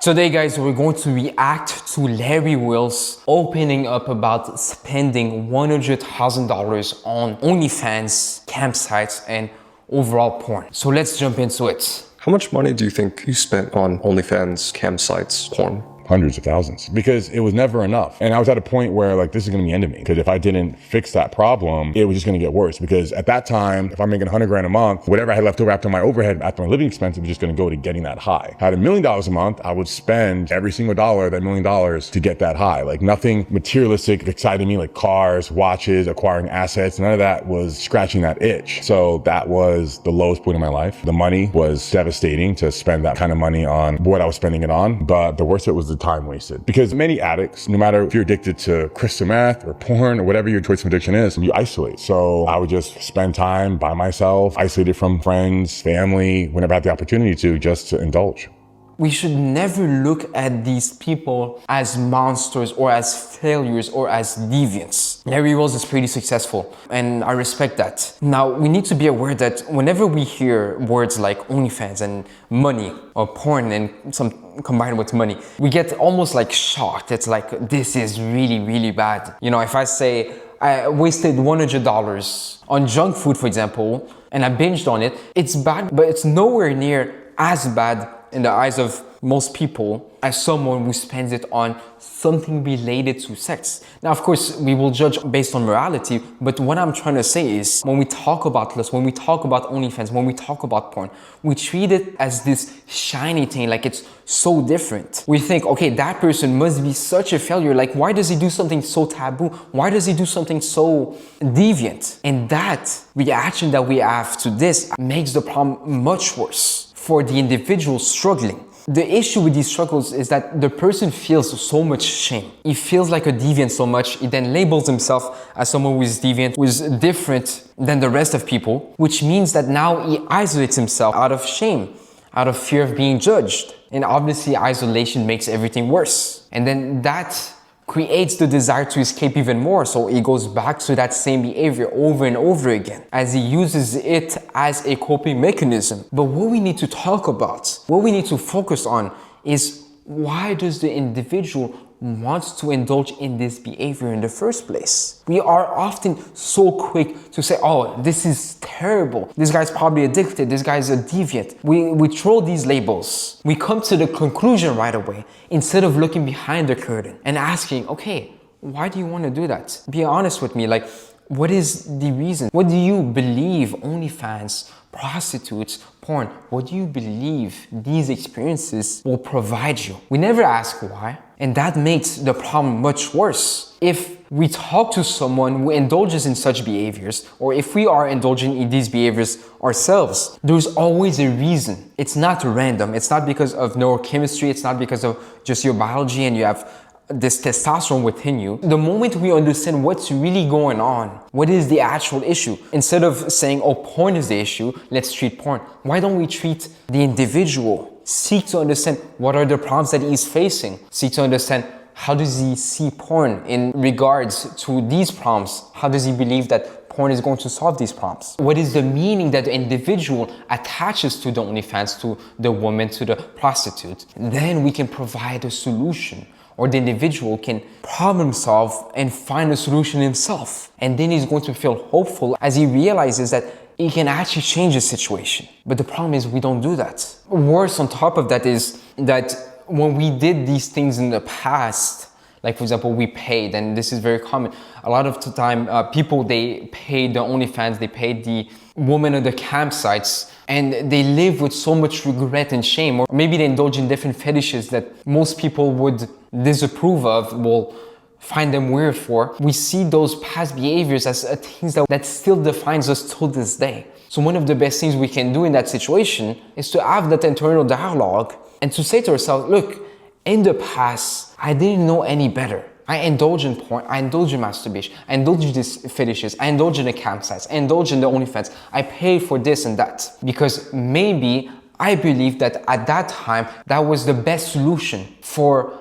Today, guys, we're going to react to Larry Wills opening up about spending $100,000 on OnlyFans, campsites, and overall porn. So let's jump into it. How much money do you think you spent on OnlyFans, campsites, porn? Hundreds of thousands, because it was never enough. And I was at a point where like, this is gonna be the end of me. Because if I didn't fix that problem, it was just gonna get worse. Because at that time, if I'm making 100 grand a month, whatever I had left over after my overhead, after my living expense, was just gonna go to getting that high. If I had $1 million a month, I would spend every single dollar, that $1 million, to get that high. Like nothing materialistic excited me, like cars, watches, acquiring assets. None of that was scratching that itch. So that was the lowest point in my life. The money was devastating to spend that kind of money on what I was spending it on. But the worst of it was the time wasted, because many addicts, no matter if you're addicted to crystal meth or porn or whatever your choice of addiction is, you isolate. So I would just spend time by myself, isolated from friends, family, whenever I had the opportunity to, just to indulge. We should never look at these people as monsters or as failures or as deviants. Larry Wills is pretty successful, and I respect that. Now, we need to be aware that whenever we hear words like OnlyFans and money or porn and some combined with money, we get almost like shocked. It's like, this is really, really bad. You know, if I say I wasted $100 on junk food, for example, and I binged on it, it's bad, but it's nowhere near as bad in the eyes of most people as someone who spends it on something related to sex. Now, of course, we will judge based on morality, but what I'm trying to say is when we talk about lust, when we talk about OnlyFans, when we talk about porn, we treat it as this shiny thing, like it's so different. We think, okay, that person must be such a failure. Like, why does he do something so taboo? Why does he do something so deviant? And that reaction that we have to this makes the problem much worse for the individual struggling. The issue with these struggles is that the person feels so much shame. He feels like a deviant so much, he then labels himself as someone who is deviant, who is different than the rest of people, which means that now he isolates himself out of shame, out of fear of being judged. And obviously isolation makes everything worse. And then that creates the desire to escape even more. So he goes back to that same behavior over and over again as he uses it as a coping mechanism. But what we need to talk about, what we need to focus on is, why does the individual wants to indulge in this behavior in the first place? We are often so quick to say, oh, this is terrible. This guy's probably addicted. This guy's a deviant. We throw these labels. We come to the conclusion right away instead of looking behind the curtain and asking, okay, why do you want to do that? Be honest with me. Like, what is the reason? What do you believe OnlyFans, prostitutes, porn, what do you believe these experiences will provide you? We never ask why, and that makes the problem much worse. If we talk to someone who indulges in such behaviors, or if we are indulging in these behaviors ourselves, there's always a reason. It's not random. It's not because of neurochemistry. It's not because of just your biology and you have this testosterone within you. The moment we understand what's really going on, what is the actual issue, instead of saying, oh, porn is the issue, let's treat porn. Why don't we treat the individual? Seek to understand what are the problems that he's facing. Seek to understand, how does he see porn in regards to these problems? How does he believe that porn is going to solve these problems? What is the meaning that the individual attaches to the OnlyFans, to the woman, to the prostitute? Then we can provide a solution, or the individual can problem solve and find a solution himself. And then he's going to feel hopeful as he realizes that he can actually change the situation. But the problem is we don't do that. Worse on top of that is that when we did these things in the past, like for example, we paid, and this is very common. A lot of the time, people, they paid the OnlyFans, they paid the women at the campsites, and they live with so much regret and shame. Or maybe they indulge in different fetishes that most people would disapprove of, will find them weird for. We see those past behaviors as things that still defines us till this day. So one of the best things we can do in that situation is to have that internal dialogue and to say to ourselves, look, in the past, I didn't know any better. I indulge in porn, I indulge in masturbation, I indulge in these fetishes, I indulge in the campsites, I indulge in the OnlyFans, I pay for this and that. Because maybe I believe that at that time, that was the best solution for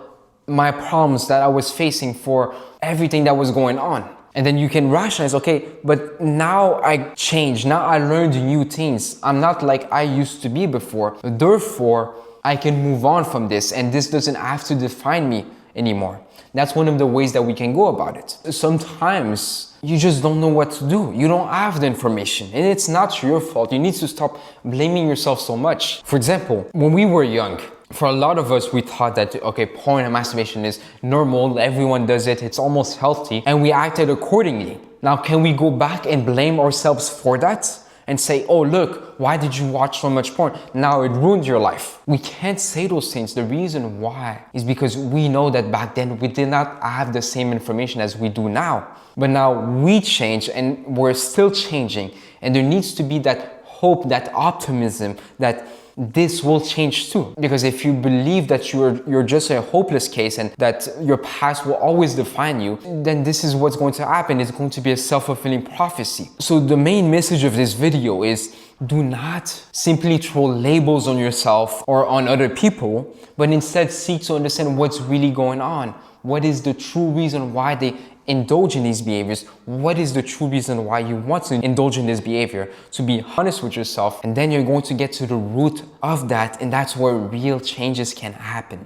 my problems that I was facing, for everything that was going on. And then you can rationalize, okay, but now I changed, now I learned new things. I'm not like I used to be before. Therefore, I can move on from this and this doesn't have to define me anymore. That's one of the ways that we can go about it. Sometimes you just don't know what to do. You don't have the information and it's not your fault. You need to stop blaming yourself so much. For example, when we were young, for a lot of us, we thought that, okay, porn and masturbation is normal. Everyone does it. It's almost healthy. And we acted accordingly. Now, can we go back and blame ourselves for that? And say, oh, look, why did you watch so much porn? Now it ruined your life. We can't say those things. The reason why is because we know that back then we did not have the same information as we do now. But now we change and we're still changing. And there needs to be that hope, that optimism, that this will change too. Because if you believe that you're just a hopeless case and that your past will always define you, then this is what's going to happen. It's going to be a self-fulfilling prophecy. So the main message of this video is do not simply throw labels on yourself or on other people, but instead seek to understand what's really going on. What is the true reason why they indulge in these behaviors? What is the true reason why you want to indulge in this behavior? To be honest with yourself, and then you're going to get to the root of that, and that's where real changes can happen.